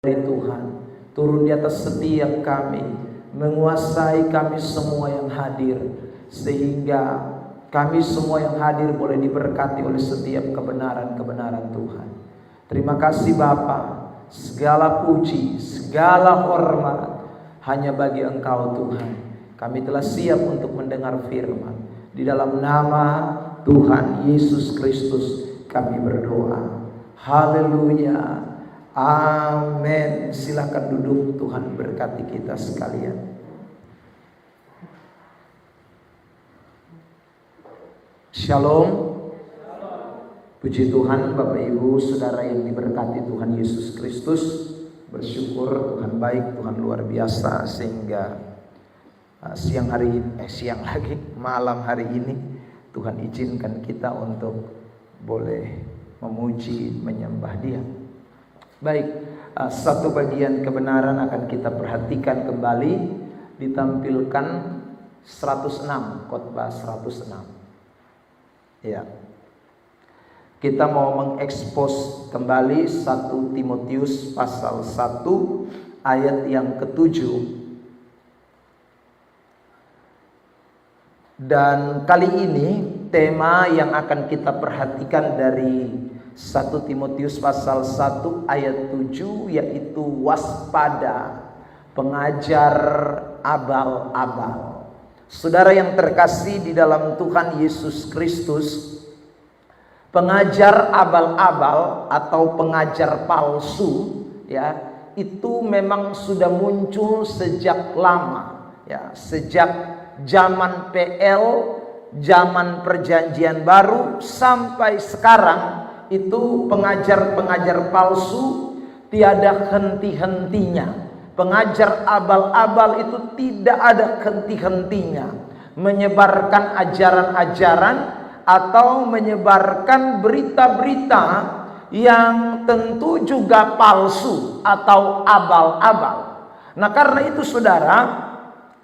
dari Tuhan turun di atas setiap kami, menguasai kami semua yang hadir, sehingga kami semua yang hadir boleh diberkati oleh setiap kebenaran-kebenaran Tuhan. Terima kasih Bapa, segala puji, segala hormat hanya bagi Engkau Tuhan. Kami telah siap untuk mendengar firman. Di dalam nama Tuhan Yesus Kristus kami berdoa. Haleluya. Amin. Silakan duduk. Tuhan berkati kita sekalian. Shalom. Puji Tuhan Bapak Ibu Saudara yang diberkati Tuhan Yesus Kristus. Bersyukur Tuhan baik, Tuhan luar biasa, sehingga malam hari ini Tuhan izinkan kita untuk boleh memuji, menyembah Dia. Baik, satu bagian kebenaran akan kita perhatikan kembali, ditampilkan 106, khotbah 106. Ya. Kita mau mengekspos kembali 1 Timotius pasal 1 ayat yang ke-7. Dan kali ini tema yang akan kita perhatikan dari 1 Timotius pasal 1 ayat 7 yaitu waspada pengajar abal-abal. Saudara yang terkasih di dalam Tuhan Yesus Kristus, pengajar abal-abal atau pengajar palsu ya, itu memang sudah muncul sejak lama ya, sejak zaman PL, zaman Perjanjian Baru sampai sekarang. Itu pengajar-pengajar palsu tiada henti-hentinya. Pengajar abal-abal itu tidak ada henti-hentinya, menyebarkan ajaran-ajaran atau menyebarkan berita-berita yang tentu juga palsu atau abal-abal. Nah, karena itu saudara,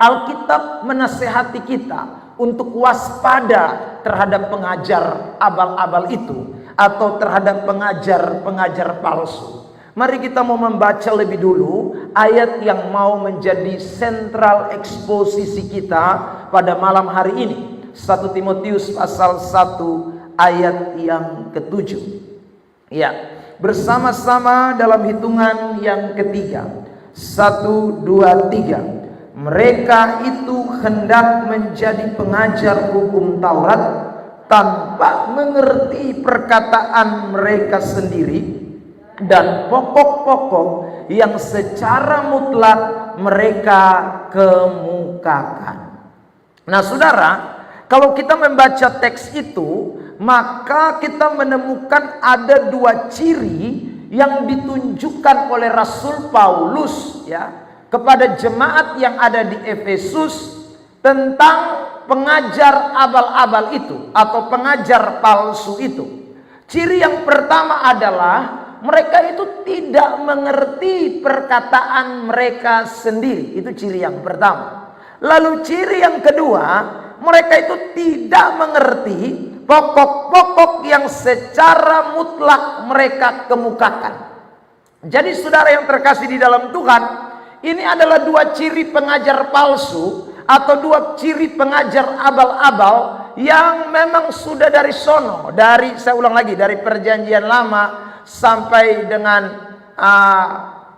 Alkitab menasihati kita untuk waspada terhadap pengajar abal-abal itu atau terhadap pengajar-pengajar palsu. Mari kita mau membaca lebih dulu ayat yang mau menjadi sentral eksposisi kita pada malam hari ini. 1 Timotius pasal 1 ayat yang ke-7. Ya, bersama-sama dalam hitungan yang ketiga. 1, 2, 3. Mereka itu hendak menjadi pengajar hukum Taurat tanpa mengerti perkataan mereka sendiri dan pokok-pokok yang secara mutlak mereka kemukakan. Nah saudara, kalau kita membaca teks itu, maka kita menemukan ada dua ciri yang ditunjukkan oleh Rasul Paulus ya, kepada jemaat yang ada di Efesus tentang pengajar abal-abal itu atau pengajar palsu itu. Ciri yang pertama adalah mereka itu tidak mengerti perkataan mereka sendiri. Itu ciri yang pertama. Lalu ciri yang kedua, mereka itu tidak mengerti pokok-pokok yang secara mutlak mereka kemukakan. Jadi saudara yang terkasih di dalam Tuhan, ini adalah dua ciri pengajar palsu atau dua ciri pengajar abal-abal yang memang sudah dari sono, saya ulang lagi, dari Perjanjian Lama sampai dengan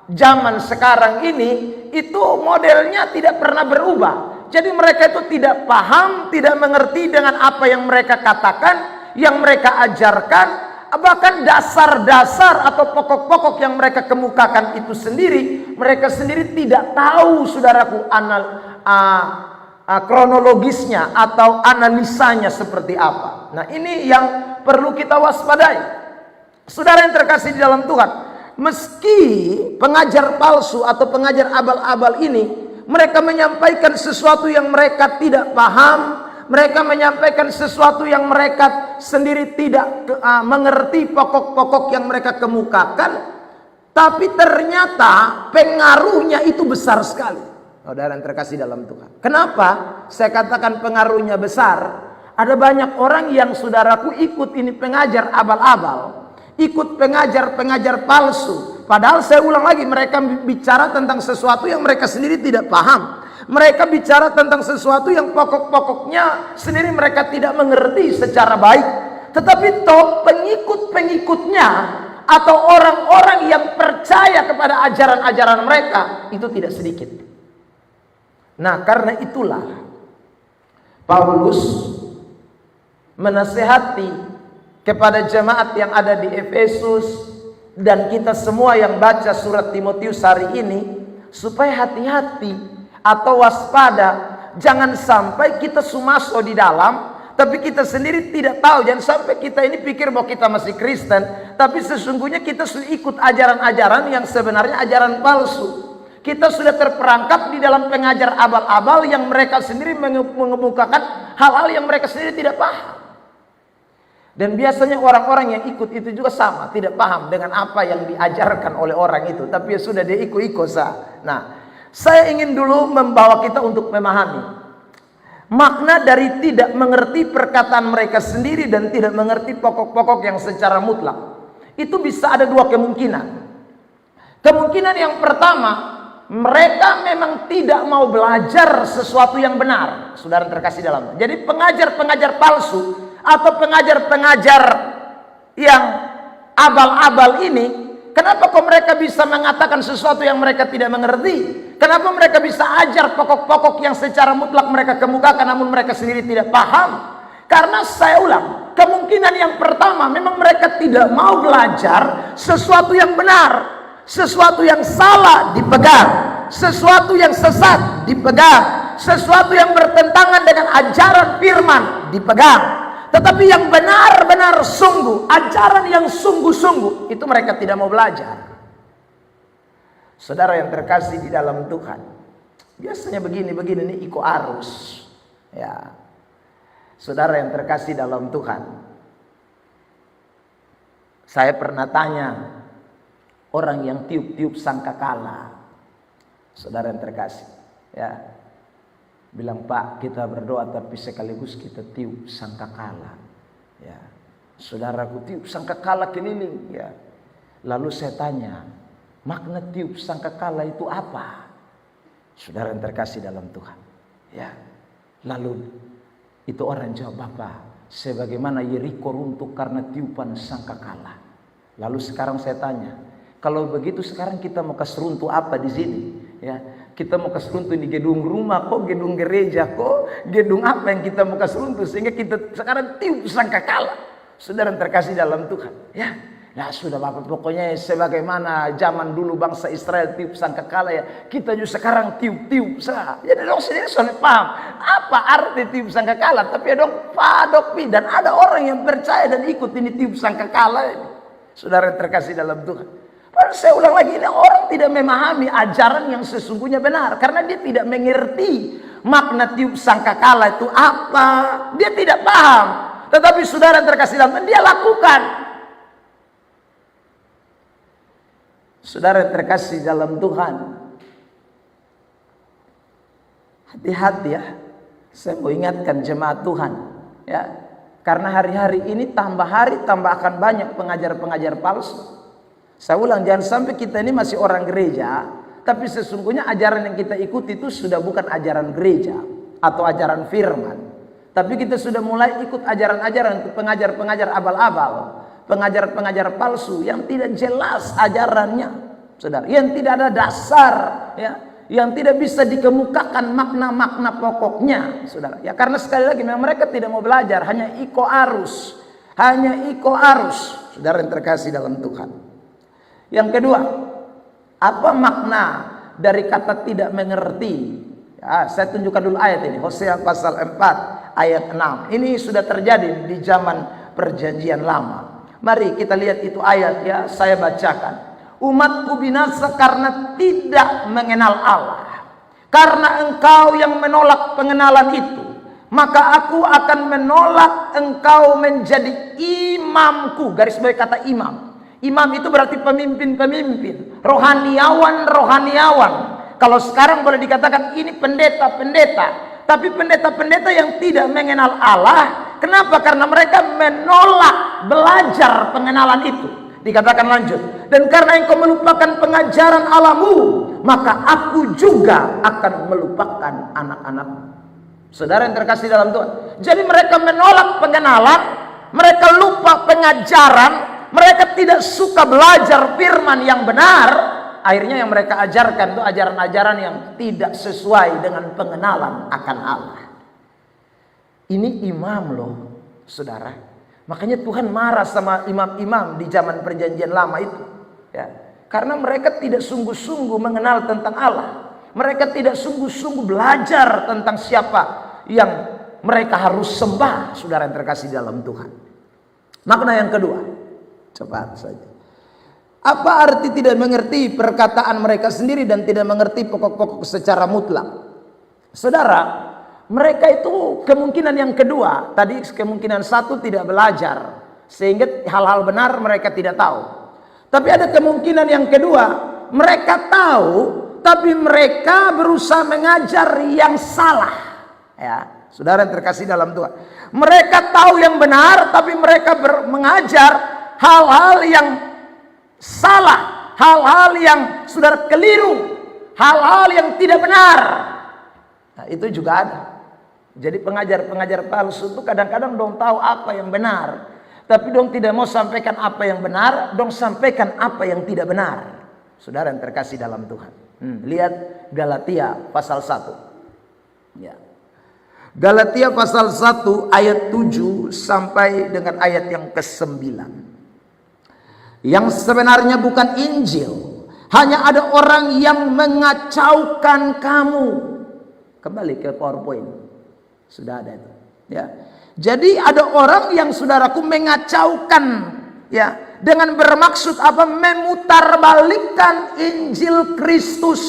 zaman sekarang ini, itu modelnya tidak pernah berubah. Jadi mereka itu tidak paham, tidak mengerti dengan apa yang mereka katakan, yang mereka ajarkan, bahkan dasar-dasar atau pokok-pokok yang mereka kemukakan itu sendiri, mereka sendiri tidak tahu, saudaraku, kronologisnya atau analisanya seperti apa. Nah, ini yang perlu kita waspadai. Saudara yang terkasih di dalam Tuhan, meski pengajar palsu atau pengajar abal-abal ini, mereka menyampaikan sesuatu yang mereka tidak paham, mereka menyampaikan sesuatu yang mereka sendiri tidak mengerti pokok-pokok yang mereka kemukakan, tapi ternyata pengaruhnya itu besar sekali. Saudara yang terkasih dalam Tuhan. Kenapa saya katakan pengaruhnya besar? Ada banyak orang yang saudaraku ikut ini pengajar abal-abal, ikut pengajar-pengajar palsu, Padahal saya ulang lagi, mereka bicara tentang sesuatu yang mereka sendiri tidak paham. Mereka bicara tentang sesuatu yang pokok-pokoknya sendiri mereka tidak mengerti secara baik. Tetapi toh pengikut-pengikutnya atau orang-orang yang percaya kepada ajaran-ajaran mereka itu tidak sedikit. Nah, karena itulah Paulus menasihati kepada jemaat yang ada di Efesus dan kita semua yang baca surat Timotius hari ini supaya hati-hati atau waspada, jangan sampai kita sumaso di dalam tapi kita sendiri tidak tahu. Jangan sampai kita ini pikir bahwa kita masih Kristen, tapi sesungguhnya kita sudah ikut ajaran-ajaran yang sebenarnya ajaran palsu. Kita sudah terperangkap di dalam pengajar abal-abal yang mereka sendiri mengemukakan hal-hal yang mereka sendiri tidak paham. Dan biasanya orang-orang yang ikut itu juga sama, tidak paham dengan apa yang diajarkan oleh orang itu, tapi ya sudah dia ikut-ikut sah. Nah, saya ingin dulu membawa kita untuk memahami makna dari tidak mengerti perkataan mereka sendiri dan tidak mengerti pokok-pokok yang secara mutlak. Itu bisa ada dua kemungkinan. Kemungkinan yang pertama, mereka memang tidak mau belajar sesuatu yang benar. Saudara terkasih dalam. Jadi pengajar-pengajar palsu atau pengajar-pengajar yang abal-abal ini, kenapa kok mereka bisa mengatakan sesuatu yang mereka tidak mengerti? Kenapa mereka bisa ajar pokok-pokok yang secara mutlak mereka kemukakan namun mereka sendiri tidak paham? Karena saya ulang, kemungkinan yang pertama memang mereka tidak mau belajar sesuatu yang benar. Sesuatu yang salah dipegang, sesuatu yang sesat dipegang, sesuatu yang bertentangan dengan ajaran firman dipegang. Tetapi yang benar-benar sungguh, ajaran yang sungguh-sungguh, itu mereka tidak mau belajar. Saudara yang terkasih di dalam Tuhan, biasanya begini ini ikut arus. Ya, saudara yang terkasih dalam Tuhan, saya pernah tanya orang yang tiup-tiup sangkakala, saudara yang terkasih, ya, bilang, Pak, kita berdoa tapi sekaligus kita tiup sangkakala. Ya, saudaraku tiup sangkakala keliling. Ya, lalu saya tanya, makna tiup sangkakala itu apa? Saudara yang terkasih dalam Tuhan. Ya, lalu itu orang jawab, Bapak, sebagaimana Yeriko runtuh karena tiupan sangkakala. Lalu sekarang saya tanya, kalau begitu sekarang kita mau keseruntuh apa di sini? Ya, kita mau keseruntuh di gedung rumah, kok gedung gereja, kok gedung apa yang kita mau keseruntuh sehingga kita sekarang tiup sangkakala. Saudara terkasih dalam Tuhan. Ya, nah sudah Bapak, pokoknya sebagaimana zaman dulu bangsa Israel tiup sangkakala, ya kita juga sekarang tiup-tiup sah. Jadi dong sendiri sudah paham apa arti tiup sangkakala, tapi ya dong padok dan ada orang yang percaya dan ikut ini tiup sangkakala ini. Saudara terkasih dalam Tuhan. Padahal saya ulang lagi, ini orang tidak memahami ajaran yang sesungguhnya benar. Karena dia tidak mengerti makna tiup sangkakala itu apa. Dia tidak paham. Tetapi saudara terkasih dalam, dia lakukan. Saudara terkasih dalam Tuhan, hati-hati ya. Saya mau ingatkan jemaat Tuhan, ya. Karena hari-hari ini tambah hari tambah akan banyak pengajar-pengajar palsu. Saya ulang, jangan sampai kita ini masih orang gereja, tapi sesungguhnya ajaran yang kita ikuti itu sudah bukan ajaran gereja atau ajaran firman. Tapi kita sudah mulai ikut ajaran-ajaran untuk pengajar-pengajar abal-abal, pengajar-pengajar palsu yang tidak jelas ajarannya, saudara, yang tidak ada dasar, ya, yang tidak bisa dikemukakan makna-makna pokoknya, saudara. Ya, karena sekali lagi memang mereka tidak mau belajar, hanya ikut arus, saudara yang terkasih dalam Tuhan. Yang kedua, apa makna dari kata tidak mengerti? Ya, saya tunjukkan dulu ayat ini, Hosea pasal 4 ayat 6. Ini sudah terjadi di zaman perjanjian lama. Mari kita lihat itu ayat, ya, saya bacakan. Umatku binasa karena tidak mengenal Allah. Karena engkau yang menolak pengenalan itu, maka aku akan menolak engkau menjadi imamku. Garis bawah kata imam. Imam itu berarti pemimpin-pemimpin, rohaniawan. Kalau sekarang boleh dikatakan ini pendeta-pendeta. Tapi pendeta-pendeta yang tidak mengenal Allah. Kenapa? Karena mereka menolak belajar pengenalan itu. Dikatakan lanjut, dan karena engkau melupakan pengajaran Allahmu, maka aku juga akan melupakan anak-anakmu. Saudara yang terkasih dalam Tuhan, jadi mereka menolak pengenalan, mereka lupa pengajaran, mereka tidak suka belajar firman yang benar. Akhirnya yang mereka ajarkan itu ajaran-ajaran yang tidak sesuai dengan pengenalan akan Allah. Ini imam loh, saudara. Makanya Tuhan marah sama imam-imam di zaman perjanjian lama itu, ya. Karena mereka tidak sungguh-sungguh mengenal tentang Allah. Mereka tidak sungguh-sungguh belajar tentang siapa yang mereka harus sembah, saudara yang terkasih dalam Tuhan. Makna yang kedua, cepat saja. Apa arti tidak mengerti perkataan mereka sendiri dan tidak mengerti pokok-pokok secara mutlak? Saudara, mereka itu kemungkinan yang kedua. Tadi kemungkinan satu tidak belajar, sehingga hal-hal benar mereka tidak tahu. Tapi ada kemungkinan yang kedua, mereka tahu, tapi mereka berusaha mengajar yang salah. Ya, saudara yang terkasih dalam Tuhan. Mereka tahu yang benar, tapi mereka mengajar hal-hal yang salah, hal-hal yang saudara keliru, hal-hal yang tidak benar. Nah, itu juga ada. Jadi pengajar-pengajar palsu itu kadang-kadang dong tahu apa yang benar, tapi dong tidak mau sampaikan apa yang benar, dong sampaikan apa yang tidak benar. Saudara yang terkasih dalam Tuhan. Lihat Galatia pasal 1. Ya. Galatia pasal 1 ayat 7 sampai dengan ayat yang ke-9. Yang sebenarnya bukan Injil, hanya ada orang yang mengacaukan kamu. Kembali ke PowerPoint. Sudah ada itu, ya. Jadi ada orang yang saudaraku mengacaukan, ya, dengan bermaksud apa? Memutarbalikkan Injil Kristus.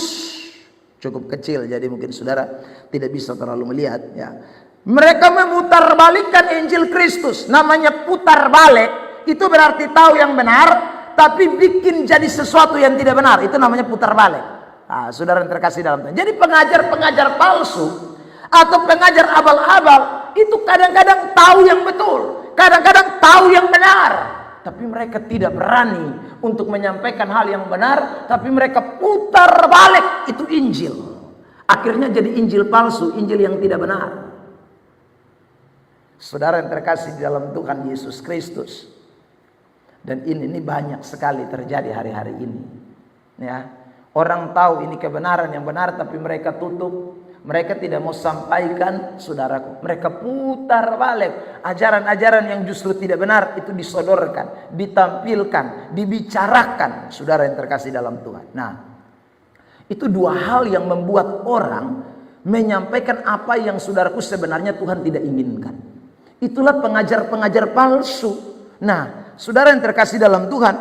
Cukup kecil, jadi mungkin saudara tidak bisa terlalu melihat, ya. Mereka memutarbalikkan Injil Kristus. Namanya putar balik, itu berarti tahu yang benar, tapi bikin jadi sesuatu yang tidak benar. Itu namanya putar balik. Nah, saudara yang terkasih dalam Tuhan. Jadi pengajar-pengajar palsu atau pengajar abal-abal itu kadang-kadang tahu yang betul, kadang-kadang tahu yang benar, tapi mereka tidak berani untuk menyampaikan hal yang benar, tapi mereka putar balik itu Injil. Akhirnya jadi Injil palsu, Injil yang tidak benar. Saudara yang terkasih di dalam Tuhan Yesus Kristus. Dan ini banyak sekali terjadi hari-hari ini. Ya, orang tahu ini kebenaran yang benar, tapi mereka tutup. Mereka tidak mau sampaikan, saudaraku. Mereka putar balik ajaran-ajaran yang justru tidak benar itu disodorkan, ditampilkan, dibicarakan, saudara yang terkasih dalam Tuhan. Nah, itu dua hal yang membuat orang menyampaikan apa yang saudaraku sebenarnya Tuhan tidak inginkan. Itulah pengajar-pengajar palsu. Nah, saudara yang terkasih dalam Tuhan,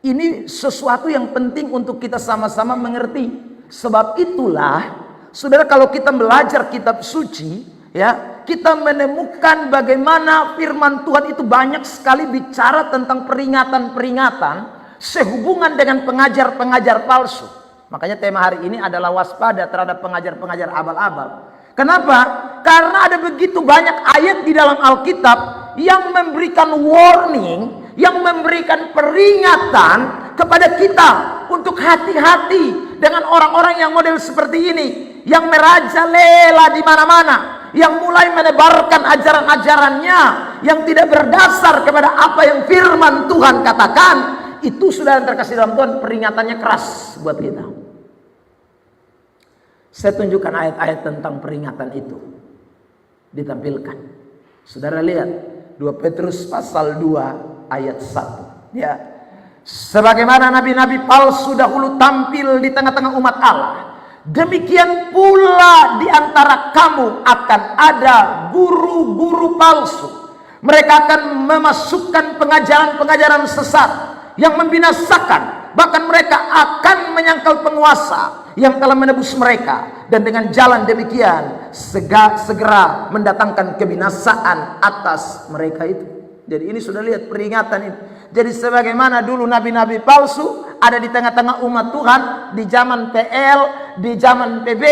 ini sesuatu yang penting untuk kita sama-sama mengerti. Sebab itulah, saudara, kalau kita belajar kitab suci, ya, kita menemukan bagaimana firman Tuhan itu banyak sekali bicara tentang peringatan-peringatan sehubungan dengan pengajar-pengajar palsu. Makanya tema hari ini adalah waspada terhadap pengajar-pengajar abal-abal. Kenapa? Karena ada begitu banyak ayat di dalam Alkitab yang memberikan warning, yang memberikan peringatan kepada kita untuk hati-hati dengan orang-orang yang model seperti ini, yang merajalela di mana-mana, yang mulai menebarkan ajaran-ajarannya yang tidak berdasar kepada apa yang firman Tuhan katakan. Itu sudah yang terkasih dalam Tuhan, peringatannya keras buat kita. Saya tunjukkan ayat-ayat tentang peringatan itu ditampilkan. Saudara lihat 2 Petrus pasal 2 ayat 1. Ya. Sebagaimana nabi-nabi palsu dahulu tampil di tengah-tengah umat Allah, demikian pula di antara kamu akan ada guru-guru palsu. Mereka akan memasukkan pengajaran-pengajaran sesat yang membinasakan. Bahkan mereka akan menyangkal penguasa yang telah menebus mereka, dan dengan jalan demikian segera mendatangkan kebinasaan atas mereka itu. Jadi ini sudah lihat peringatan ini. Jadi sebagaimana dulu nabi-nabi palsu ada di tengah-tengah umat Tuhan di zaman PL, di zaman PB,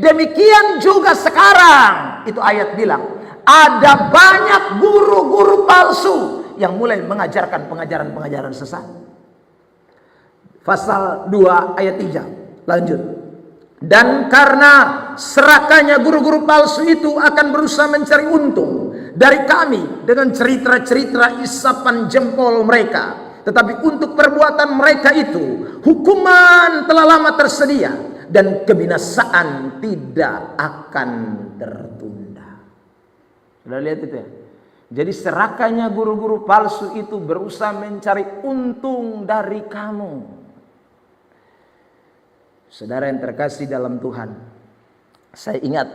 demikian juga sekarang. Itu ayat bilang ada banyak guru-guru palsu yang mulai mengajarkan pengajaran-pengajaran sesat. Pasal 2 ayat 3. Lanjut. Dan karena serakahnya guru-guru palsu itu akan berusaha mencari untung dari kami dengan cerita-cerita isapan jempol mereka. Tetapi untuk perbuatan mereka itu hukuman telah lama tersedia dan kebinasaan tidak akan tertunda. Sudah lihat itu ya? Jadi serakahnya guru-guru palsu itu berusaha mencari untung dari kamu. Saudara yang terkasih dalam Tuhan, saya ingat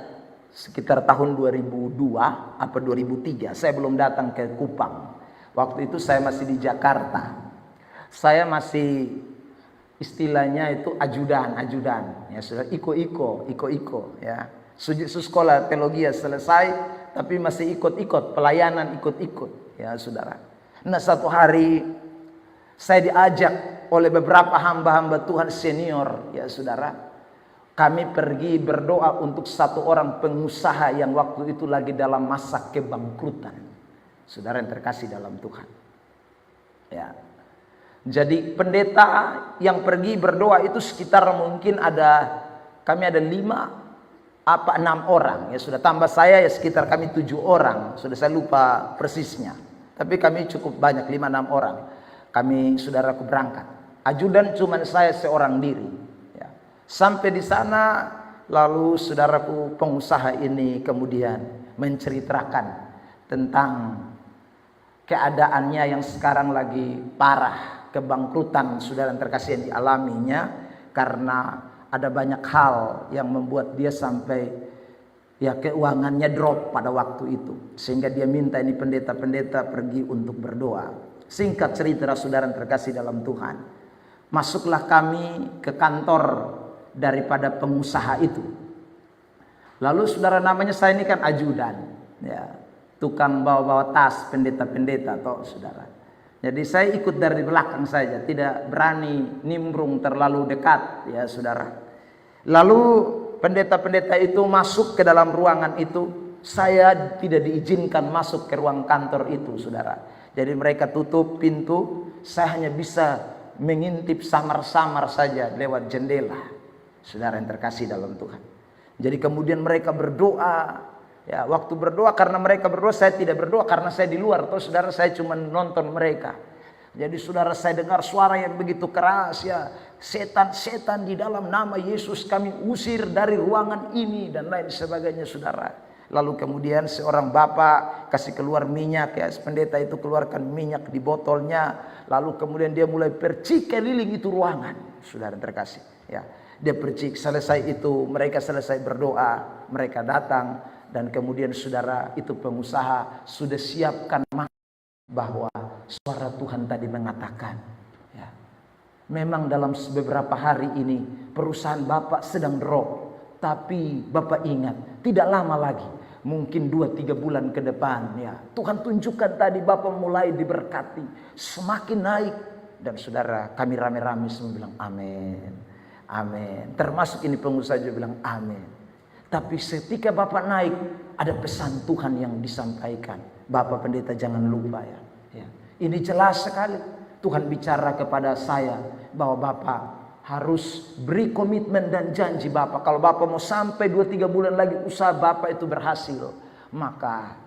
sekitar tahun 2002 apa 2003, saya belum datang ke Kupang. Waktu itu saya masih di Jakarta. Saya masih istilahnya itu ajudan ya, sudah iko ya. Sekolah teologi selesai, tapi masih ikut-ikut pelayanan, ikut-ikut ya saudara. Nah satu hari saya diajak oleh beberapa hamba-hamba Tuhan senior ya saudara. Kami pergi berdoa untuk satu orang pengusaha yang waktu itu lagi dalam masa kebangkrutan. Saudara yang terkasih dalam Tuhan ya. Jadi pendeta yang pergi berdoa itu sekitar mungkin kami ada 5 apa 6 orang ya, sudah tambah saya ya sekitar kami 7 orang, sudah saya lupa persisnya, tapi kami cukup banyak 5-6 orang. Kami saudaraku berangkat, ajudan cuma saya seorang diri ya. Sampai di sana lalu saudaraku pengusaha ini kemudian menceritakan tentang keadaannya yang sekarang lagi parah, kebangkrutan saudara yang terkasih yang dialaminya, karena ada banyak hal yang membuat dia sampai ya keuangannya drop pada waktu itu, sehingga dia minta ini pendeta-pendeta pergi untuk berdoa. Singkat cerita saudara yang terkasih dalam Tuhan, masuklah kami ke kantor daripada pengusaha itu. Lalu saudara, namanya saya ini kan ajudan ya, tukang bawa-bawa tas pendeta-pendeta toh saudara. Jadi saya ikut dari belakang saja, tidak berani nimbrung terlalu dekat ya saudara. Lalu pendeta-pendeta itu masuk ke dalam ruangan itu, saya tidak diizinkan masuk ke ruang kantor itu saudara. Jadi mereka tutup pintu, saya hanya bisa mengintip samar-samar saja lewat jendela. Saudara yang terkasih dalam Tuhan. Jadi kemudian mereka berdoa. Ya, waktu berdoa, karena mereka berdoa saya tidak berdoa karena saya di luar. Toh saudara, saya cuma nonton mereka. Jadi saudara, saya dengar suara yang begitu keras ya, setan-setan di dalam nama Yesus kami usir dari ruangan ini dan lain sebagainya saudara. Lalu kemudian seorang bapak kasih keluar minyak ya, pendeta itu keluarkan minyak di botolnya. Lalu kemudian dia mulai percik keliling itu ruangan, saudara terkasih ya. Dia percik, selesai itu mereka selesai berdoa, mereka datang. Dan kemudian saudara, itu pengusaha sudah siapkan bahwa suara Tuhan tadi mengatakan ya, memang dalam beberapa hari ini perusahaan Bapak sedang drop, tapi Bapak ingat tidak lama lagi, mungkin 2-3 bulan ke depan ya, Tuhan tunjukkan tadi Bapak mulai diberkati, semakin naik. Dan saudara, kami rame-rame semua bilang amin, amin. Termasuk ini pengusaha juga bilang amin. Tapi ketika Bapak naik, ada pesan Tuhan yang disampaikan. Bapak pendeta jangan lupa ya. Ini jelas sekali. Tuhan bicara kepada saya bahwa Bapak harus beri komitmen dan janji Bapak. Kalau Bapak mau sampai 2-3 bulan lagi usaha Bapak itu berhasil, maka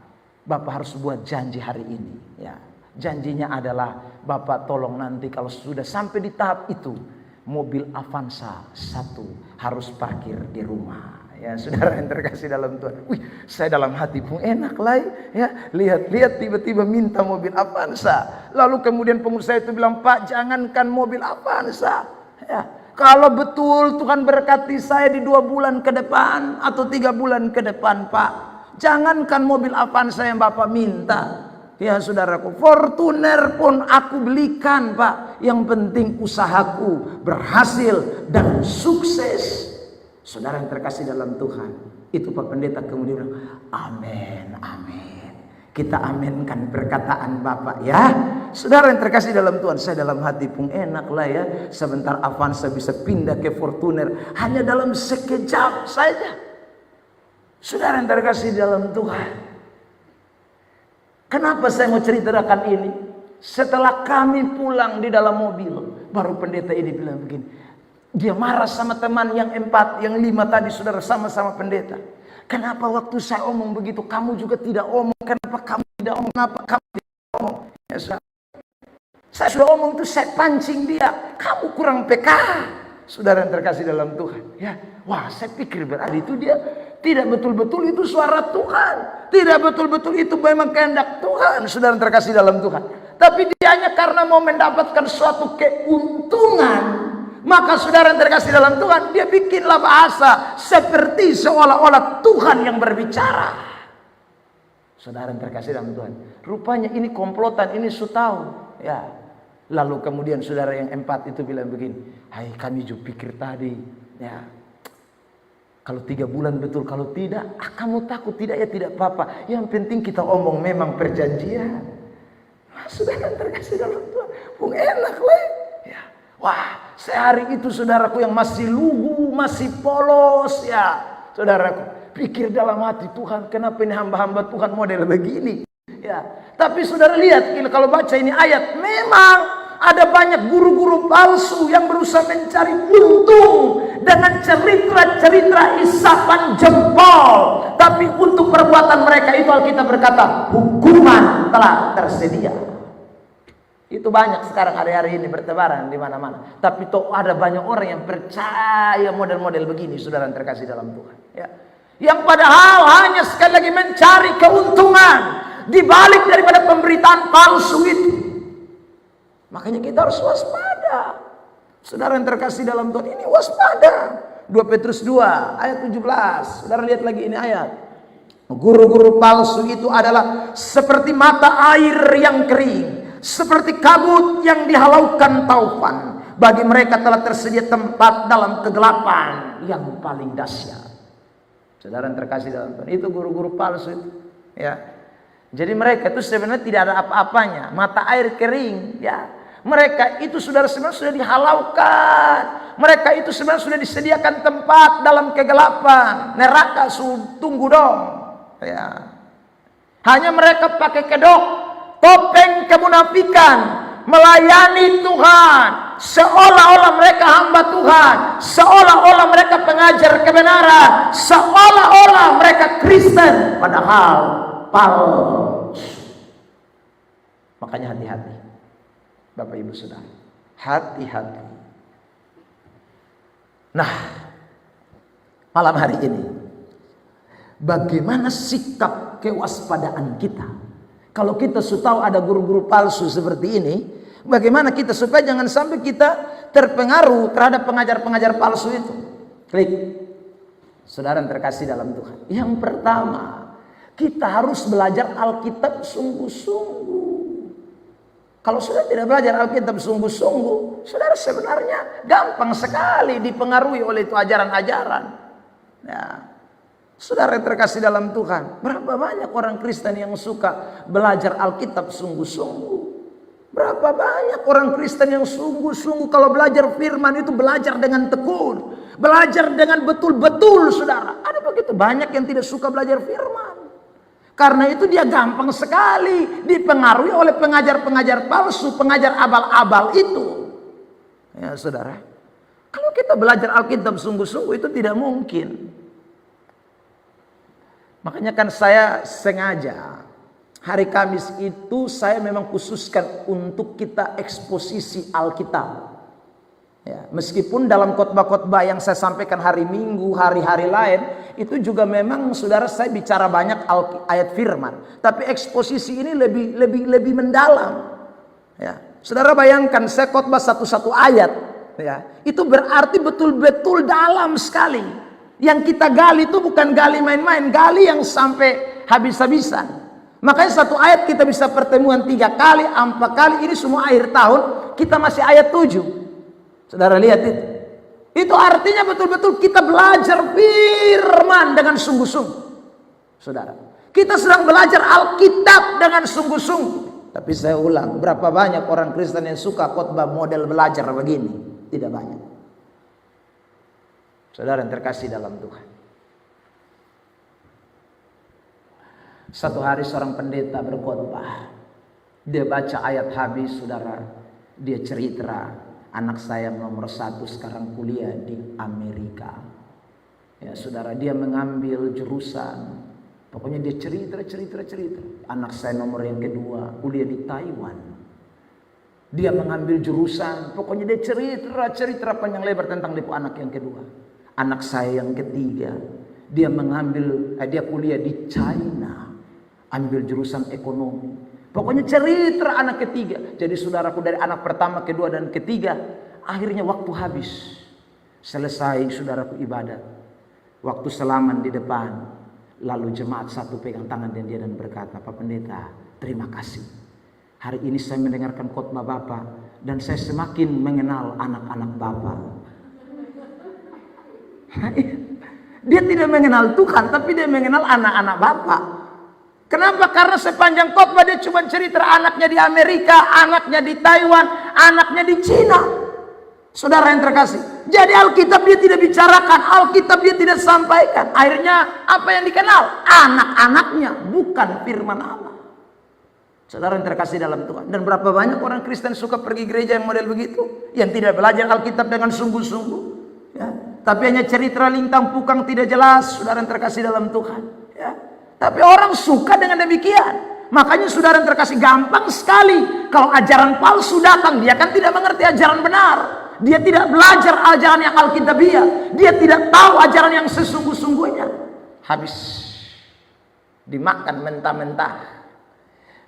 Bapak harus buat janji hari ini. Ya. Janjinya adalah Bapak tolong nanti kalau sudah sampai di tahap itu, mobil Avanza 1 harus parkir di rumah. Ya saudara yang terkasih dalam Tuhan. Wih, saya dalam hati pun enak lah ya. Lihat-lihat tiba-tiba minta mobil Avanza. Lalu kemudian pengusaha itu bilang, Pak jangankan mobil Avanza. Ya, kalau betul Tuhan berkati saya di 2 bulan ke depan atau 3 bulan ke depan Pak, jangankan mobil Avanza yang Bapak minta. Ya saudaraku, Fortuner pun aku belikan Pak. Yang penting usahaku berhasil dan sukses. Saudara yang terkasih dalam Tuhan, itu Pak Pendeta kemudian bilang, amin, amin. Kita aminkan perkataan Bapak ya. Saudara yang terkasih dalam Tuhan, saya dalam hati pun enak lah ya. Sebentar Avanza bisa pindah ke Fortuner, hanya dalam sekejap saja. Saudara yang terkasih dalam Tuhan, Kenapa saya mau ceritakan ini? Setelah kami pulang di dalam mobil, baru pendeta ini bilang begini. Dia marah sama teman yang 4, yang 5 tadi, saudara, sama-sama pendeta. Kenapa waktu saya omong begitu, kamu juga tidak omong? Kenapa kamu tidak omong? Kenapa kamu tidak omong? Ya, saya sudah omong itu, saya pancing dia. Kamu kurang PK. Saudara yang terkasih dalam Tuhan. Ya, wah, saya pikir berarti itu dia tidak betul-betul itu suara Tuhan. Tidak betul-betul itu memang kehendak Tuhan. Saudara yang terkasih dalam Tuhan. Tapi dia hanya karena mau mendapatkan suatu keuntungan. Maka saudara yang terkasih dalam Tuhan, dia bikinlah bahasa seperti seolah-olah Tuhan yang berbicara. Saudara yang terkasih dalam Tuhan, rupanya ini komplotan, ini sutau. Ya. Lalu kemudian saudara yang 4 itu bilang begini, hai, kami juga pikir tadi, ya, kalau 3 bulan betul, kalau tidak, kamu takut tidak, ya tidak apa-apa. Yang penting kita omong memang perjanjian. Nah, saudara yang terkasih dalam Tuhan, pun enak lah. Ya. Wah, sehari itu saudaraku yang masih lugu, masih polos, ya, saudaraku, pikir dalam hati, Tuhan, kenapa ini hamba-hamba Tuhan model begini? Ya, tapi saudara lihat, kalau baca ini ayat, memang ada banyak guru-guru palsu yang berusaha mencari untung dengan cerita-cerita isapan jempol. Tapi untuk perbuatan mereka itu Alkitab berkata, hukuman telah tersedia. Itu banyak sekarang hari-hari ini bertebaran di mana-mana. Tapi toh ada banyak orang yang percaya model-model begini, saudara yang terkasih dalam Tuhan. Ya. Yang padahal hanya sekali lagi mencari keuntungan di balik daripada pemberitaan palsu itu. Makanya kita harus waspada. Saudara yang terkasih dalam Tuhan, ini waspada. 2 Petrus 2 ayat 17. Saudara lihat lagi ini ayat. Guru-guru palsu itu adalah seperti mata air yang kering, seperti kabut yang dihalaukan taufan. Bagi mereka telah tersedia tempat dalam kegelapan yang paling dahsyat. Saudara yang terkasih dalam Tuhan, itu guru-guru palsu itu. Ya. Jadi mereka itu sebenarnya tidak ada apa-apanya, mata air kering, ya. Mereka itu sebenarnya sudah dihalaukan. Mereka itu sebenarnya sudah disediakan tempat dalam kegelapan, neraka, tunggu dong. Ya. Hanya mereka pakai kedok, topeng kemunafikan, melayani Tuhan, seolah-olah mereka hamba Tuhan, seolah-olah mereka pengajar kebenaran, seolah-olah mereka Kristen, padahal palsu. Makanya hati-hati, Bapak Ibu Saudara, hati-hati. Nah, malam hari ini, bagaimana sikap kewaspadaan kita? Kalau kita sudah tahu ada guru-guru palsu seperti ini, bagaimana kita supaya jangan sampai kita terpengaruh terhadap pengajar-pengajar palsu itu? Klik. Saudara yang terkasih dalam Tuhan. Yang pertama, kita harus belajar Alkitab sungguh-sungguh. Kalau sudah tidak belajar Alkitab sungguh-sungguh, saudara sebenarnya gampang sekali dipengaruhi oleh itu ajaran-ajaran. Ya. Saudara yang terkasih dalam Tuhan, berapa banyak orang Kristen yang suka belajar Alkitab sungguh-sungguh? Berapa banyak orang Kristen yang sungguh-sungguh kalau belajar firman itu belajar dengan tekun, belajar dengan betul-betul, saudara. Ada begitu banyak yang tidak suka belajar firman. Karena itu dia gampang sekali dipengaruhi oleh pengajar-pengajar palsu, pengajar abal-abal itu. Ya, saudara. Kalau kita belajar Alkitab sungguh-sungguh itu tidak mungkin. Makanya kan saya sengaja hari Kamis itu saya memang khususkan untuk kita eksposisi Alkitab. Ya, meskipun dalam khotbah-khotbah yang saya sampaikan hari Minggu, hari-hari lain, itu juga memang saudara saya bicara banyak ayat firman. Tapi eksposisi ini lebih mendalam. Ya, saudara bayangkan saya khotbah satu ayat, ya, itu berarti betul-betul dalam sekali. Yang kita gali itu bukan gali main-main, gali yang sampai habis-habisan. Makanya satu ayat kita bisa pertemuan 3 kali, 4 kali, ini semua akhir tahun kita masih ayat 7. Saudara lihat itu. Itu artinya betul-betul kita belajar firman dengan sungguh-sungguh. Saudara, kita sedang belajar Alkitab dengan sungguh-sungguh. Tapi saya ulang, berapa banyak orang Kristen yang suka khotbah model belajar begini? Tidak banyak. Saudara yang terkasih dalam Tuhan, Satu hari seorang pendeta berkhotbah. Dia baca ayat habis, saudara. Dia cerita, anak saya nomor 1 sekarang kuliah di Amerika. Ya saudara, dia mengambil jurusan. Pokoknya dia cerita. Anak saya nomor yang kedua kuliah di Taiwan. Dia mengambil jurusan. Pokoknya dia cerita panjang lebar tentang anak yang kedua. Anak saya yang ketiga, dia kuliah di China. Ambil jurusan ekonomi. Pokoknya cerita anak ketiga. Jadi saudaraku, dari anak pertama, kedua, dan ketiga, akhirnya waktu habis. Selesai saudaraku ibadat. Waktu salaman di depan. Lalu jemaat satu pegang tangan dia dan berkata, Pak Pendeta, terima kasih. Hari ini saya mendengarkan khotbah Bapak. Dan saya semakin mengenal anak-anak Bapak. Dia tidak mengenal Tuhan, tapi dia mengenal anak-anak Bapak. Kenapa? Karena sepanjang khotbah dia cuma cerita anaknya di Amerika, anaknya di Taiwan, anaknya di Cina. Saudara yang terkasih, jadi Alkitab dia tidak bicarakan, Alkitab dia tidak sampaikan. Akhirnya apa yang dikenal? Anak-anaknya, bukan firman Allah. Saudara yang terkasih dalam Tuhan. Dan berapa banyak orang Kristen suka pergi gereja yang model begitu, yang tidak belajar Alkitab dengan sungguh-sungguh, ya. Tapi hanya cerita lintang pukang tidak jelas. Saudara yang terkasih dalam Tuhan, ya. Tapi orang suka dengan demikian. Makanya saudara yang terkasih, gampang sekali kalau ajaran palsu datang, dia kan tidak mengerti ajaran benar. Dia tidak belajar ajaran yang Alkitabiah. Dia tidak tahu ajaran yang sesungguh-sungguhnya. Habis dimakan mentah-mentah.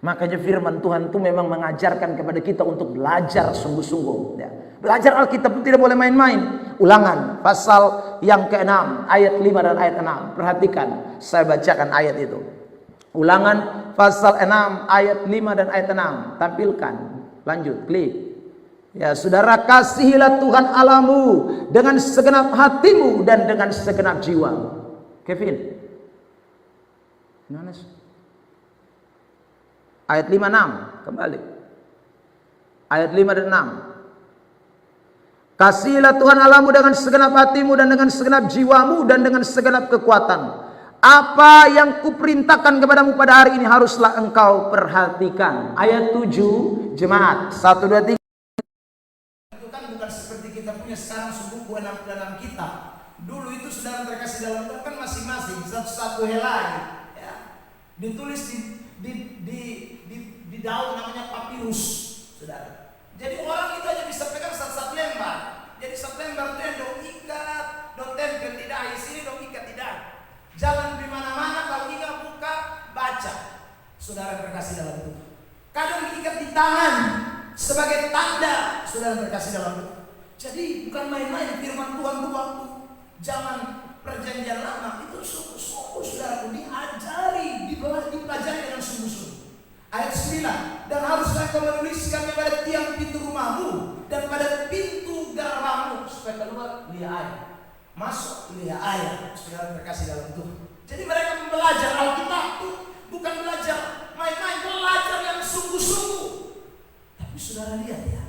Makanya firman Tuhan itu memang mengajarkan kepada kita untuk belajar sungguh-sungguh, ya. Belajar Alkitab itu tidak boleh main-main. Ulangan pasal yang ke-6 ayat 5 dan ayat 6. Perhatikan, saya bacakan ayat itu. Ulangan pasal 6 ayat 5 dan ayat 6. Tampilkan. Lanjut, klik. Ya, saudara, kasihilah Tuhan Allahmu dengan segenap hatimu dan dengan segenap jiwa. Kevin. Ayat 5-6, kembali. Ayat 5 dan 6. Kasihilah Tuhan Allahmu dengan segenap hatimu dan dengan segenap jiwamu dan dengan segenap kekuatan. Apa yang kuperintahkan kepadamu pada hari ini haruslah engkau perhatikan. Ayat 7, jemaat. 1, 2, 3. Itu kan bukan seperti kita punya sekarang sebuku dalam kitab. Dulu itu saudara terkasih dalam Tuhan kan masing-masing satu-satu helai, ya. Ditulis di daun namanya papirus, saudara. Jadi orang itu hanya bisa pegang satu lembar. Jadi satu lembar itu yang dong ikat, dong tempel di dahi sini, dong ikat di dahi. Jalan di mana-mana kalau ingat buka, baca. Saudara terkasih dalam Tuhan. Kadang diikat di tangan sebagai tanda, saudara terkasih dalam Tuhan. Jadi bukan main-main firman Tuhan itu waktu zaman perjanjian lama itu sungguh-sungguh saudara diajari, dipelajari dengan sungguh-sungguh. Ayat 9, dan haruslah kau menuliskannya pada tiang pintu rumahmu dan pada pintu gerbangmu supaya keluar lihat air, masuk lihat air. Saudara terkasih dalam Tuhan. Jadi mereka belajar Alkitab itu bukan belajar main-main, belajar yang sungguh-sungguh. Tapi saudara lihat ya,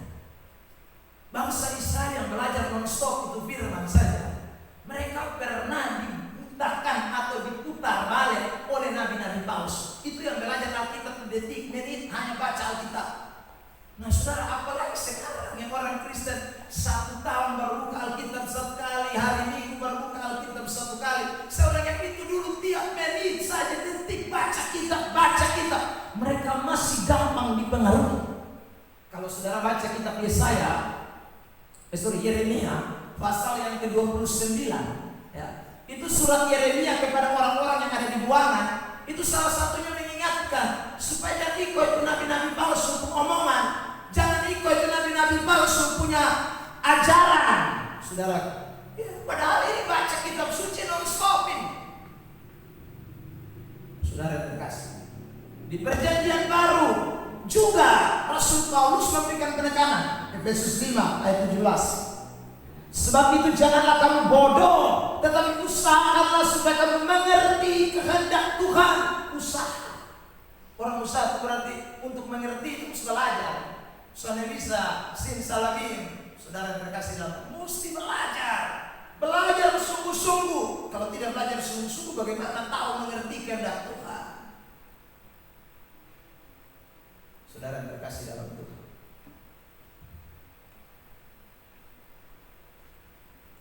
bangsa Israel yang belajar non-stop itu firman saja, mereka pernah dibutakan atau diputar balik oleh nabi-nabi palsu. Itu yang belajar Alkitab detik menit hanya baca Alkitab. Nah saudara, apalagi sekarang yang orang Kristen 1 tahun baru buka Alkitab 1 kali, hari Minggu baru buka Alkitab 1 kali. Saudara yang itu dulu tiap menit saja detik baca kitab. Mereka masih gampang dipengaruhi. Kalau saudara baca kitab Yeremia pasal yang ke-29, ya, itu surat Yeremia kepada orang-orang yang ada di buangan. Itu salah satunya mengingatkan supaya jangan ikut itu nabi-nabi palsu untuk omongan, jangan ikut itu nabi-nabi palsu punya ajaran, saudara. Ya, padahal ini baca kitab suci non-stop ini. Saudara terkasih, di perjanjian baru juga Rasul Paulus memberikan penekanan. Efesus 5 ayat 17. Sebab itu janganlah kamu bodoh, tetapi usahakanlah supaya kamu mengerti kehendak Tuhan. Usaha. Orang usaha itu berarti untuk mengerti itu mesti belajar. Soalnya bisa simsalabim. Saudara terkasih dalam, mesti belajar. Belajar sungguh-sungguh. Kalau tidak belajar sungguh-sungguh, bagaimana tahu mengerti kehendak Tuhan? terkasih dalam Tuhan.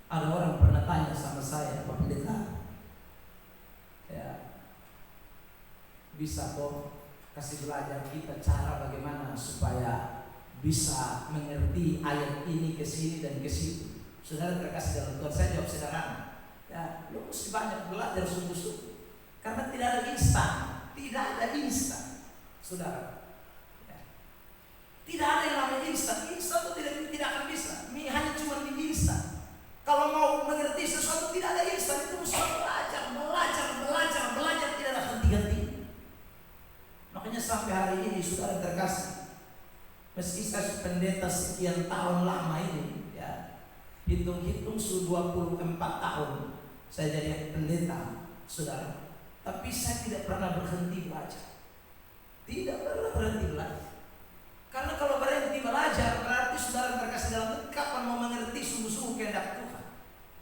Ada orang pernah tanya sama saya, Pak Pendeta, ya, bisa kok kasih belajar kita cara bagaimana supaya bisa mengerti ayat ini ke sini dan ke situ. Saudara terkasih dalam Tuhan, saya jawab sederhana. Ya, lu mesti banyak belajar sungguh-sungguh. Karena tidak ada instan, tidak ada instan, saudara. Ya. Tidak ada yang namanya instan. Instan itu tidak akan bisa. Hanya cuma di instan. Kalau mau mengerti sesuatu tidak ada instan, itu mesti belajar, tidak ada henti-henti. Makanya sampai hari ini saudara terkasih, meski saya pendeta sekian tahun lama ini, ya, hitung-hitung sudah 24 tahun saya jadi pendeta, saudara. Tapi saya tidak pernah berhenti belajar. Tidak pernah berhenti belajar. Karena kalau berhenti belajar berarti saudara terkasih dalam Tuhan, kapan mau mengerti sungguh-sungguh kehendak Tuhan?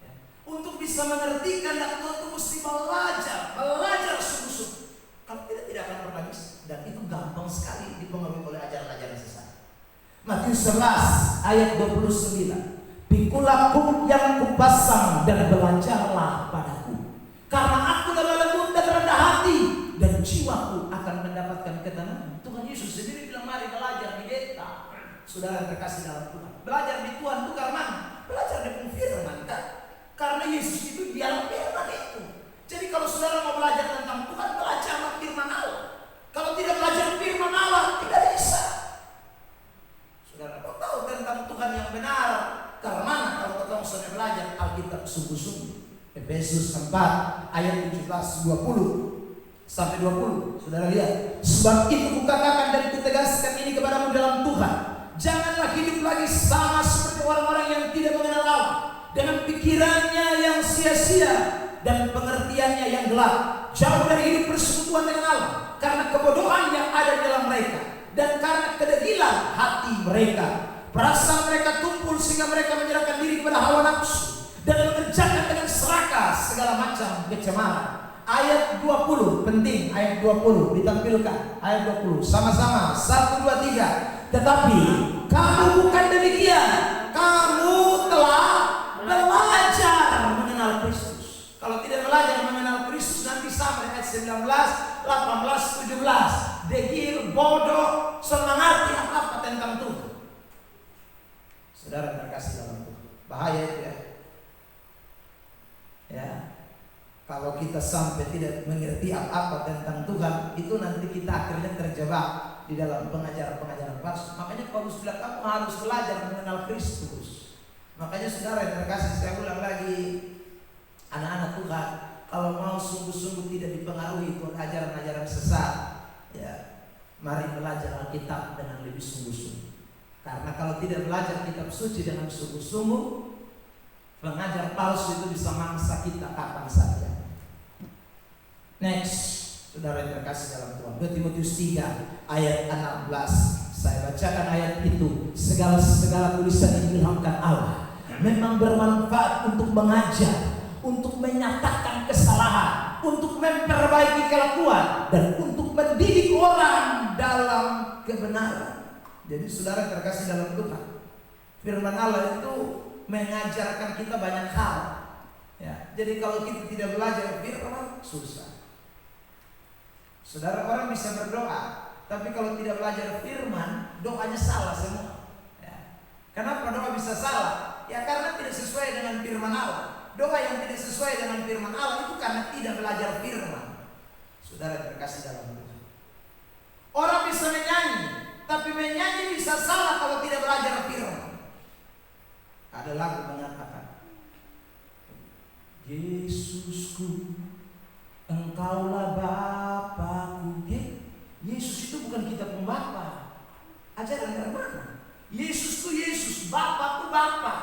Ya. Untuk bisa mengerti kehendak Tuhan itu mesti belajar sungguh-sungguh. Kalau tidak akan pernah bisa. Dan itu gampang sekali dipengaruhi oleh ajaran-ajaran sesat. Matius 11 ayat 29. Pikulah kuk yang kupasang dan belajarlah padaku, karena aku adalah lembut dan rendah hati, dan jiwaku akan mendapatkan ketenangan. Tuhan Yesus sendiri bilang, mari belajar di beta. Saudara terkasih dalam Tuhan, belajar di Tuhan itu karena belajar di firman kan? Karena Yesus itu di dalam firman itu. Jadi kalau saudara mau belajar tentang Tuhan, belajarlah firman Allah. Kalau tidak belajar firman Allah, tidak bisa. Saudara mau tahu tentang Tuhan yang benar, karena kalau kita sudah belajar Alkitab sungguh-sungguh. Efesus 4 ayat 17-20 sampai 20. Saudara lihat, sebab itu kukatakan dan kutegaskan ini kepadamu dalam Tuhan, janganlah hidup lagi sama seperti orang-orang yang tidak mengenal Allah, dengan pikirannya yang sia-sia dan pengertiannya yang gelap, jauh dari hidup persekutuan dengan Allah, karena kebodohan yang ada di dalam mereka, dan karena kedegilan hati mereka. Perasaan mereka tumpul sehingga mereka menyerahkan diri kepada hawa nafsu dan mengerjakan dengan serakah segala macam kecemaran. Ayat 20 penting, ayat 20 ditampilkan. Ayat 20 sama-sama 1, 2, 3. Tetapi kamu bukan demikian. Kamu telah belajar mengenal Kristus. Kalau tidak belajar mengenal Kristus, nanti sama ayat 19, 18, 17. Degil, bodoh, mengerti apa tentang Tuhan. Saudara terkasih dalam Tuhan, bahaya itu ya. Ya, kalau kita sampai tidak mengerti apa-apa tentang Tuhan, itu nanti kita akhirnya terjebak di dalam pengajaran-pengajaran palsu. Makanya Paulus bilang, kamu harus belajar mengenal Kristus. Makanya saudara yang terkasih, saya ulang lagi, anak-anak Tuhan, kalau mau sungguh-sungguh tidak dipengaruhi oleh ajaran-ajaran sesat, ya, mari belajar Alkitab dengan lebih sungguh-sungguh. Karena kalau tidak belajar kitab suci dengan sungguh-sungguh, pengajar palsu itu bisa mangsa kita kapan saja. Next, saudara yang terkasih dalam Tuhan, 2 Timotius 3 ayat 16. Saya bacakan ayat itu. Segala tulisan yang diilhamkan Allah memang bermanfaat untuk mengajar, untuk menyatakan kesalahan, untuk memperbaiki kelakuan, dan untuk mendidik orang dalam kebenaran. Jadi saudara terkasih dalam Tuhan, firman Allah itu mengajarkan kita banyak hal. Ya, jadi kalau kita tidak belajar firman, susah. Saudara, orang bisa berdoa, tapi kalau tidak belajar firman, doanya salah semua. Ya. Kenapa doa bisa salah? Ya karena tidak sesuai dengan firman Allah. Doa yang tidak sesuai dengan firman Allah itu karena tidak belajar firman. Saudara terkasih dalam Tuhan, orang bisa menyanyi, tapi menyanyi bisa salah kalau tidak belajar firman. Ada lagu mengatakan, Yesusku, Engkaulah Bapakku. Yesus itu bukan kita pembapa. Ajaran dari mana? Yesus itu Yesus, Bapakku Bapa.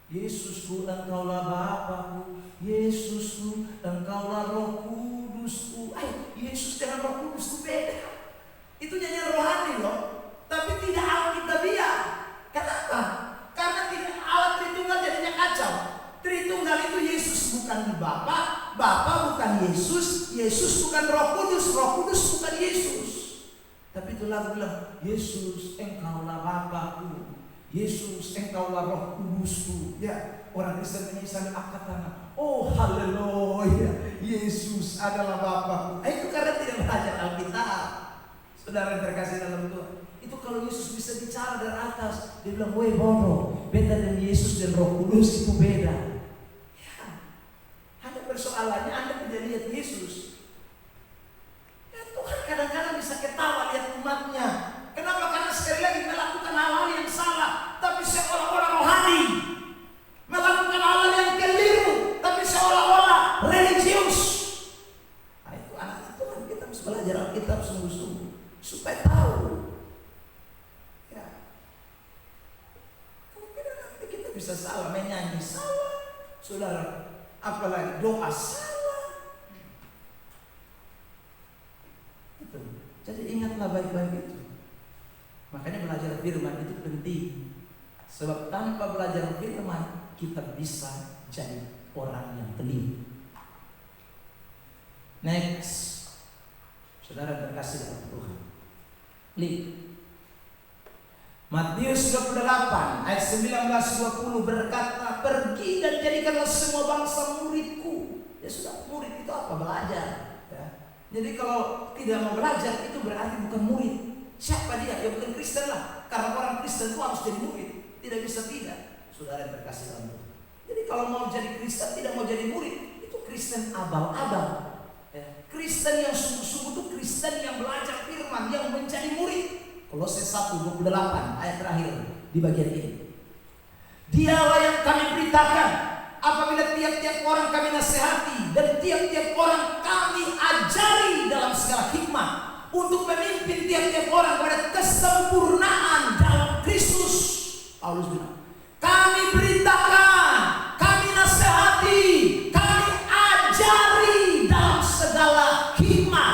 Yesusku, Engkaulah Bapakku. Yesusku, Engkaulah Roh Kudusku. Yesus dengan Roh Kudus itu beda. Itu nyanyian rohani loh, tapi tidak alkitabiah. Kenapa? Karena tidak alat Tritunggal jadinya kacau. Tritunggal itu Yesus bukan Bapa, Bapa bukan Yesus, Yesus bukan Roh Kudus, Roh Kudus bukan Yesus. Tapi itu lagu bilang, Yesus engkaulah Bapakku, Yesus engkaulah Roh Kudusku. Ya, orang Kristen menyanyi sambil angkat tangan. Oh haleluya, Yesus adalah Bapakku. Itu karena tidak belajar Alkitab. Saudara yang terkasih dalam Tuhan, itu kalau Yesus bisa bicara dari atas, dia bilang, woi bodoh, beda dengan Yesus dan Roh Kudus itu beda. Ada persoalannya Anda tidak lihat Yesus. Ya, Tuhan kadang-kadang bisa ketawa lihat umatnya. Kenapa? Karena sekali lagi melakukan hal-hal yang salah, tapi seolah-olah rohani. Melakukan hal-hal yang keliru, tapi seolah-olah religius. Nah, itu anak Tuhan, kita harus belajar Alkitab sungguh-sungguh supaya tahu. Ya. Kalau tidak nanti kita bisa salah, menyanyi salah, saudara. Apalagi doa salah. Itu. Jadi ingatlah baik-baik itu. Makanya belajar firman itu penting. Sebab tanpa belajar firman kita bisa jadi orang yang keliru. Next. Saudara terkasih dalam Tuhan. Lihat. Matius 28 ayat 19-20 berkata, pergi dan jadikanlah semua bangsa muridku. Ya sudah, murid itu apa? Belajar. Ya. Jadi kalau tidak mau belajar itu berarti bukan murid. Siapa dia? Ya bukan Kristen lah. Karena orang Kristen itu harus jadi murid. Tidak bisa tidak. Saudara yang terkasih dalam Tuhan. Jadi kalau mau jadi Kristen tidak mau jadi murid, itu Kristen abal-abal. Ya. Kristen yang sungguh-sungguh itu Kristen yang belajar firman, yang menjadi murid. Kolose 1:28 ayat terakhir di bagian ini. Dialah yang kami beritakan apabila tiap-tiap orang kami nasihati dan tiap-tiap orang kami ajari dalam segala hikmah untuk memimpin tiap-tiap orang kepada kesempurnaan dalam Kristus. Paulus bilang, kami beritakan, kami nasihati, kami ajari dalam segala hikmah,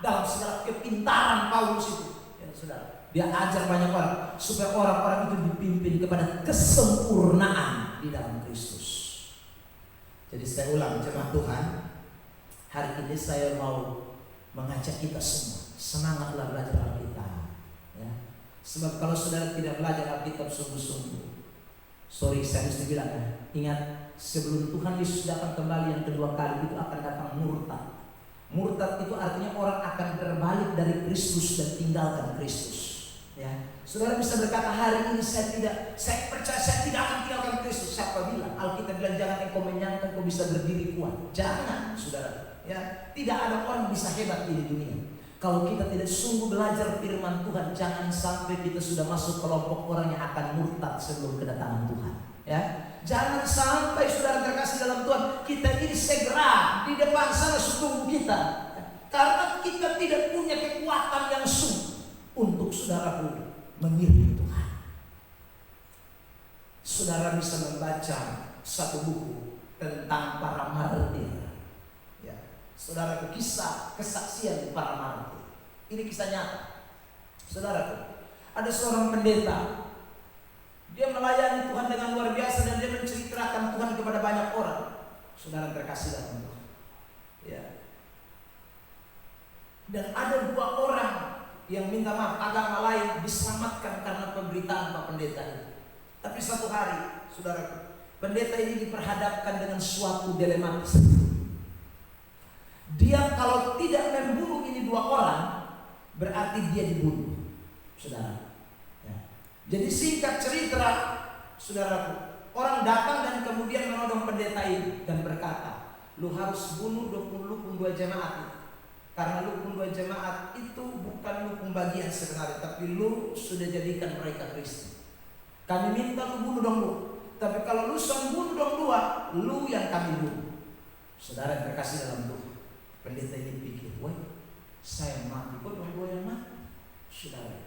dalam segala kepintaran Paulus itu. Dia ajar banyak orang supaya orang-orang itu dipimpin kepada kesempurnaan di dalam Kristus. Jadi saya ulang, jemaat Tuhan, hari ini saya mau mengajak kita semua semangatlah belajar Alkitab. Ya. Sebab kalau saudara tidak belajar Alkitab sungguh-sungguh, saya mesti bilang ya, ingat sebelum Tuhan Yesus datang kembali yang kedua kali itu akan datang murtad. Murtad itu artinya orang akan berbalik dari Kristus dan tinggalkan Kristus. Ya, saudara bisa berkata hari ini saya percaya saya tidak akan tinggalkan Kristus. Siapa bilang? Alkitab bilang jangan engkau menyangka engkau bisa berdiri kuat. Jangan, saudara. Ya, tidak ada orang bisa hebat di dunia. Kalau kita tidak sungguh belajar firman Tuhan, jangan sampai kita sudah masuk kelompok orang yang akan murtad sebelum kedatangan Tuhan. Ya, jangan sampai saudara terkasih dalam Tuhan kita ini segera di depan sana setunggu kita, karena kita tidak punya kekuatan yang sungguh untuk saudaraku mengiring Tuhan. Saudara bisa membaca satu buku tentang para martir. Ya, saudara, kisah kesaksian para martir. Ini kisah nyata. Saudara, ada seorang pendeta. Dia melayani Tuhan dengan luar biasa dan dia menceritakan Tuhan kepada banyak orang. Saudara terkasih dalam Tuhan. Ya. Dan ada 2 orang yang minta maaf, agama lain diselamatkan karena pemberitaan Pak Pendeta itu. Tapi suatu hari, saudara, pendeta ini diperhadapkan dengan suatu dilematis. Dia kalau tidak membunuh ini 2 orang, berarti dia dibunuh, saudara. Ya. Jadi singkat cerita, saudaraku, orang datang dan kemudian menodong pendeta ini dan berkata, lu harus bunuh 22 jemaat itu. Karena lu pun 2 jemaat itu bukan lu pembagian sebenarnya, tapi lu sudah jadikan mereka Kristen. Kami minta lu bunuh dong lu. Tapi kalau lu sudah bunuh dong 2, lu yang kami bunuh. Saudara yang terkasih dalam Tuhan, pendeta ini pikir, wah, saya mati, kok dong 2 yang mati? Saudara,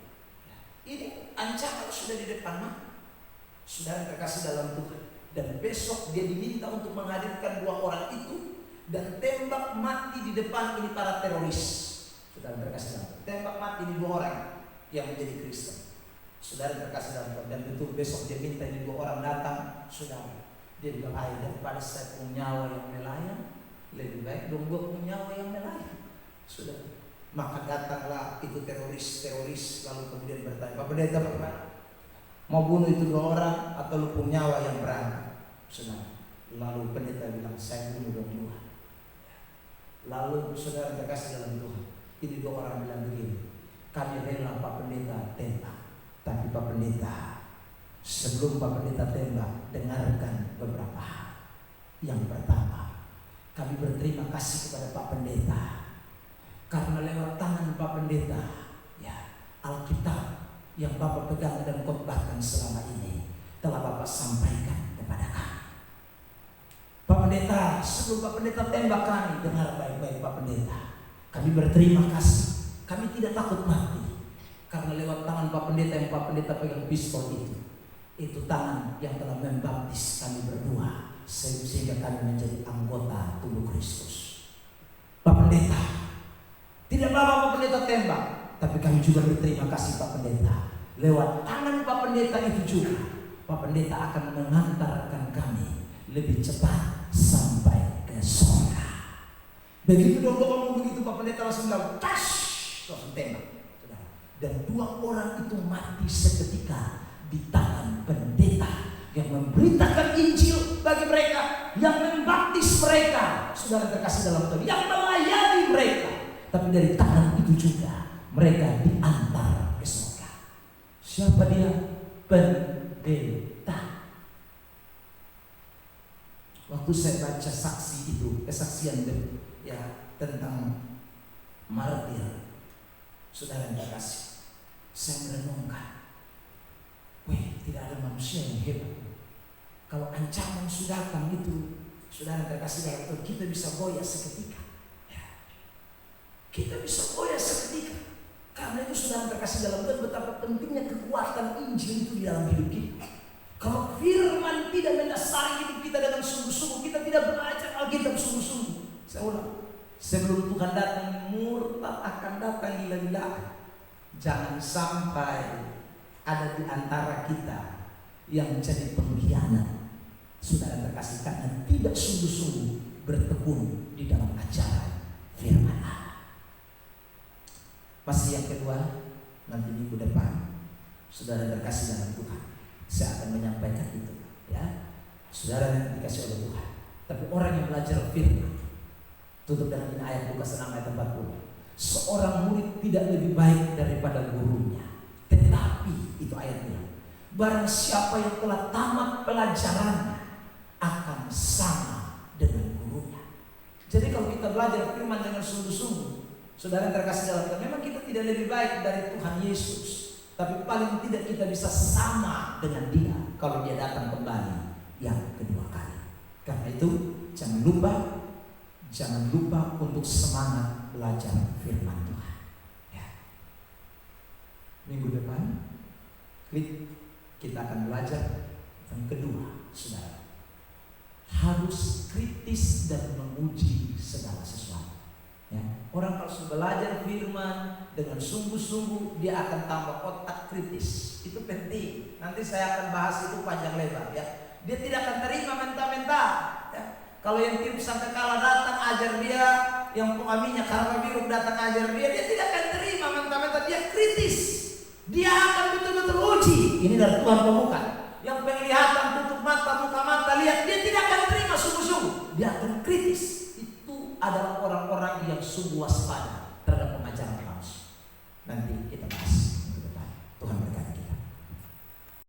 ya, ini ancaman sudah di depan mati. Saudara yang terkasih dalam Tuhan, dan besok dia diminta untuk menghadirkan 2 orang itu dan tembak mati di depan ini para teroris. Saudara terkasih dalam Tuhan, tembak mati ini 2 orang yang menjadi Kristen. Saudara terkasih dalam Tuhan, dan betul besok dia minta ini 2 orang datang. Saudara, dia bilang, daripada saya punya nyawa yang melayang, lebih baik dong 2 punya nyawa yang melayang. Saudara, Maka datanglah itu teroris lalu kemudian bertanya, Pak Pendeta bagaimana? Mau bunuh itu 2 orang atau lu nyawa yang berangkat? Saudara, lalu pendeta bilang, saya bunuh 2. Lalu saudara terkasih dalam Tuhan, ini 2 orang bilang begini, kami rela Pak Pendeta tembak, tapi Pak Pendeta, sebelum Pak Pendeta tembak, dengarkan beberapa hal. Yang pertama, kami berterima kasih kepada Pak Pendeta karena lewat tangan Pak Pendeta, ya, Alkitab yang Bapak pegang dan khotbahkan selama ini telah Bapak sampaikan kepada kami. Pak Pendeta, sebelum Pak Pendeta tembak kami, dengar baik-baik Pak Pendeta, kami berterima kasih, kami tidak takut mati karena lewat tangan Pak Pendeta yang Pak Pendeta pegang pistol itu tangan yang telah membaptis kami berdua sehingga kami menjadi anggota tubuh Kristus. Pak Pendeta, tidak apa-apa Pak Pendeta tembak, tapi kami juga berterima kasih Pak Pendeta. Lewat tangan Pak Pendeta itu juga, Pak Pendeta akan mengantarkan kami lebih cepat sampai ke surga. Begitu dong ngomong begitu, Pak Pendeta langsung bilang, tas, langsung tembak. Dan 2 orang itu mati seketika di tangan pendeta yang memberitakan Injil bagi mereka, yang membaptis mereka, saudara terkasih dalam Tuhan, yang melayani mereka. Tapi dari tangan itu juga mereka diantar ke surga. Siapa dia? Pendeta. Waktu saya baca saksi itu, kesaksian ya tentang martir, saudara yang terkasih, saya merenungkan, tidak ada manusia yang hebat. Kalau ancaman sudah datang itu, saudara terkasih dalam Tuhan, kita bisa goyah seketika. Ya. Kita bisa goyah seketika. Karena itu saudara terkasih dalam Tuhan, betapa pentingnya kekuatan Injil itu di dalam hidup kita. Kalau firman tidak mendasari hidup kita dengan sungguh-sungguh, kita tidak belajar Alkitab sungguh-sungguh. Saya ulang, sebelum Tuhan datang, murtad akan datang gila-gilaan. Jangan sampai ada di antara kita yang menjadi pengkhianat, saudara terkasih, karena tidak sungguh-sungguh bertekun di dalam ajaran firman Allah. Masih yang kedua, nanti minggu depan, saudara terkasih dalam Tuhan, saya akan menyampaikan itu, ya, saudara yang dikasih oleh Tuhan. Tapi orang yang belajar firman, tutup dengan ini ayat Lukas 6 ayat 40. Seorang murid tidak lebih baik daripada gurunya, tetapi itu ayatnya, barang siapa yang telah tamat pelajarannya akan sama dengan gurunya. Jadi kalau kita belajar firman dengan sungguh-sungguh, saudara terkasih dalam Tuhan, memang kita tidak lebih baik dari Tuhan Yesus, tapi paling tidak kita bisa sama dengan Dia kalau Dia datang kembali yang kedua kali. Karena itu jangan lupa untuk semangat belajar firman Tuhan. Ya. Minggu depan kita akan belajar yang kedua, saudara. Harus kritis dan menguji segala sesuatu. Ya. Orang kalau sudah belajar firman dengan sungguh-sungguh, dia akan tambah otak kritis. Itu penting. Nanti saya akan bahas itu panjang lebar. Ya. Dia tidak akan terima mentah-mentah. Ya. Kalau yang tim sangkakala datang ajar dia, yang pengaminnya karma biru datang ajar dia tidak akan terima mentah-mentah. Dia kritis. Dia akan betul-betul uji. Ini dari Tuhan bukan. Yang penglihatan tutup mata, buka mata, lihat, dia tidak akan terima sungguh-sungguh. Dia akan kritis. Itu adalah orang-orang yang sungguh waspada terhadap pengajaran palsu. Nanti kita bahas ke depan. Tuhan